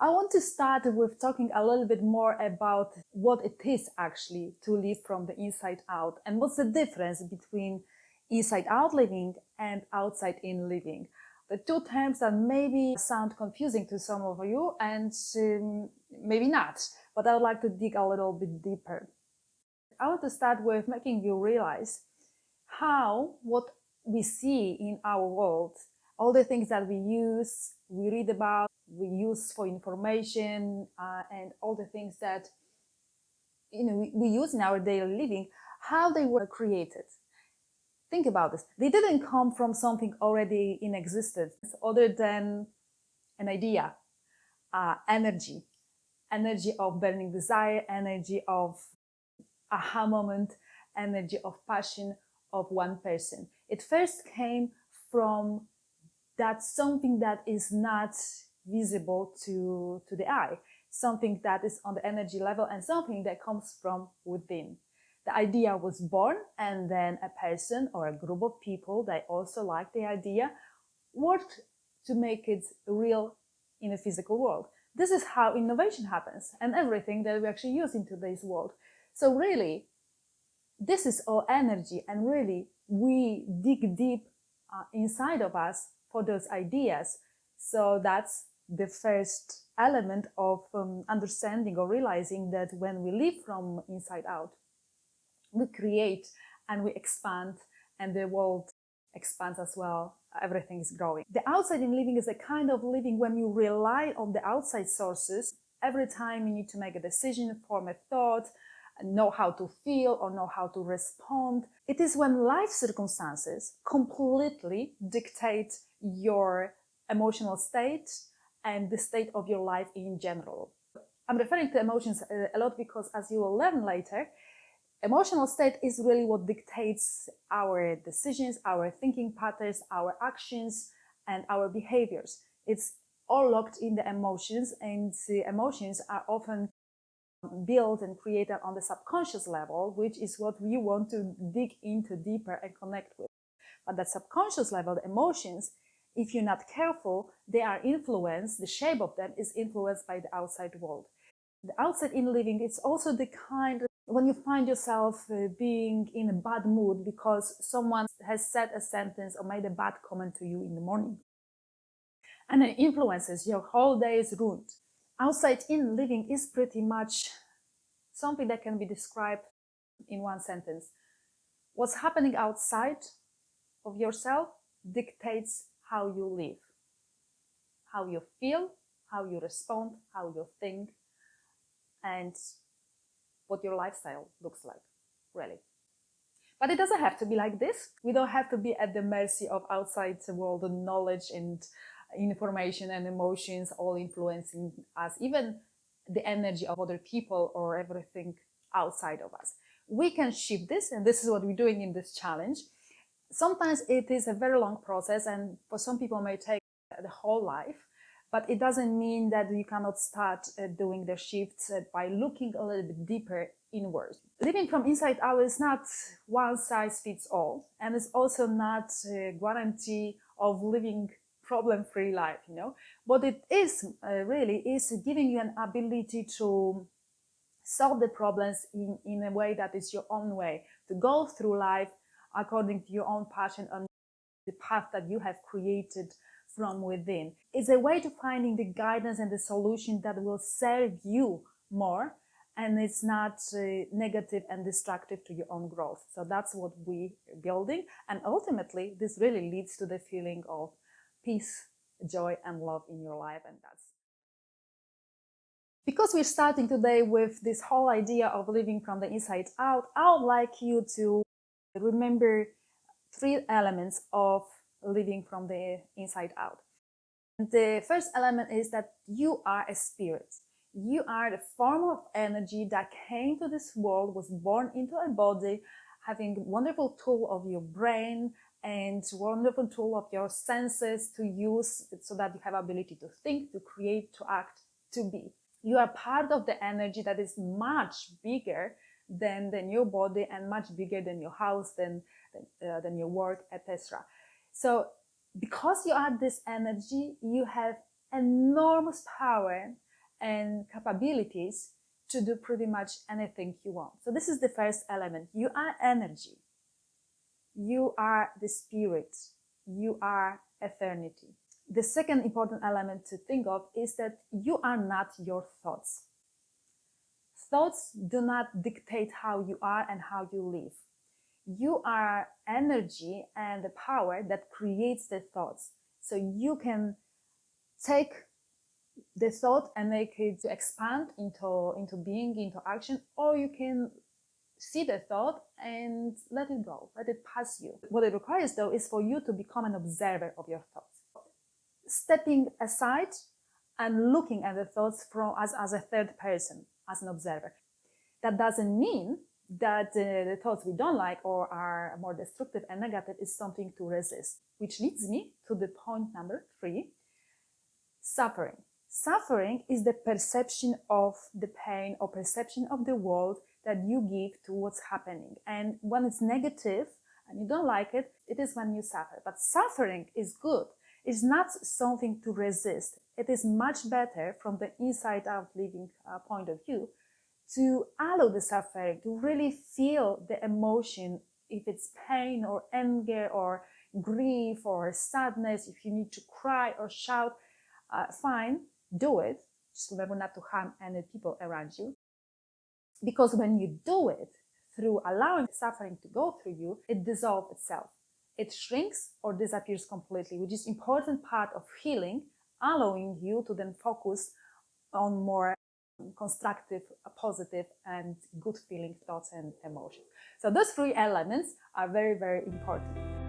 I want to start with talking a little bit more about what it is actually to live from the inside out and what's the difference between inside out living and outside in living. The two terms that maybe sound confusing to some of you and maybe not, but I would like to dig a little bit deeper. I want to start with making you realize how what we see in our world, all the things that we use, we read about, we use for information, and all the things that we use in our daily living, how they were created. Think about this. They didn't come from something already in existence, other than an idea, energy of burning desire, energy of aha moment, energy of passion of one person. It first came from that something that is not visible to the eye, something that is on the energy level and something that comes from within. The idea was born, and then a person or a group of people that also liked the idea worked to make it real in a physical world. This is how innovation happens and everything that we actually use in today's world. So really, this is all energy, and really we dig deep inside of us for those ideas. So that's the first element of understanding or realizing that when we live from inside out, we create and we expand, and the world expands as well. Everything is growing. The outside in living is a kind of living when you rely on the outside sources. Every time you need to make a decision, form a thought, know how to feel or know how to respond. It is when life circumstances completely dictate your emotional state and the state of your life in general. I'm referring to emotions a lot because, as you will learn later, emotional state is really what dictates our decisions, our thinking patterns, our actions, and our behaviors. It's all locked in the emotions, and the emotions are often built and created on the subconscious level, which is what we want to dig into deeper and connect with. But that subconscious level, the emotions, if you're not careful, they are influenced, the shape of them is influenced by the outside world. The outside in living, it's also the kind when you find yourself being in a bad mood because someone has said a sentence or made a bad comment to you in the morning. And it influences your whole day's ruined. Outside in living is pretty much something that can be described in one sentence. What's happening outside of yourself dictates how you live, how you feel, how you respond, how you think, and what your lifestyle looks like, really. But it doesn't have to be like this. We don't have to be at the mercy of outside the world and knowledge and information and emotions all influencing us, even the energy of other people or everything outside of us. We can shift this, and this is what we're doing in this challenge. Sometimes it is a very long process, and for some people it may take the whole life, but it doesn't mean that you cannot start doing the shifts by looking a little bit deeper inwards. Living from inside out is not one size fits all, and it's also not a guarantee of living problem-free life, What it is really is giving you an ability to solve the problems in a way that is your own way, to go through life according to your own passion and the path that you have created from within. It's a way to finding the guidance and the solution that will serve you more, and it's not negative and destructive to your own growth. So that's what we're building, and ultimately this really leads to the feeling of peace, joy, and love in your life. And that's because we're starting today with this whole idea of living from the inside out. I would like you to remember 3 elements of living from the inside out. And the first element is that you are a spirit. You are the form of energy that came to this world, was born into a body, having a wonderful tool of your brain and wonderful tool of your senses to use so that you have ability to think, to create, to act, to be. You are part of the energy that is much bigger than your body and much bigger than your house, than your work, etc. So because you are this energy, you have enormous power and capabilities to do pretty much anything you want. So this is the first element. You are energy. You are the spirit. You are eternity. The second important element to think of is that you are not your thoughts. Thoughts do not dictate how you are and how you live. You are energy and the power that creates the thoughts. So you can take the thought and make it expand into being, into action, or you can see the thought and let it go, let it pass you. What it requires, though, is for you to become an observer of your thoughts. Stepping aside and looking at the thoughts as a third person, as an observer. That doesn't mean that the thoughts we don't like or are more destructive and negative is something to resist. Which leads me to the point number 3, suffering. Suffering is the perception of the pain or perception of the world that you give to what's happening. And when it's negative and you don't like it, it is when you suffer. But suffering is good. It's not something to resist. It is much better from the inside out living point of view to allow the suffering, to really feel the emotion, if it's pain or anger or grief or sadness, if you need to cry or shout, fine, do it. Just remember not to harm any people around you. Because when you do it, through allowing suffering to go through you, it dissolves itself. It shrinks or disappears completely, which is an important part of healing, allowing you to then focus on more constructive, positive, and good feeling thoughts and emotions. So those 3 elements are very, very important.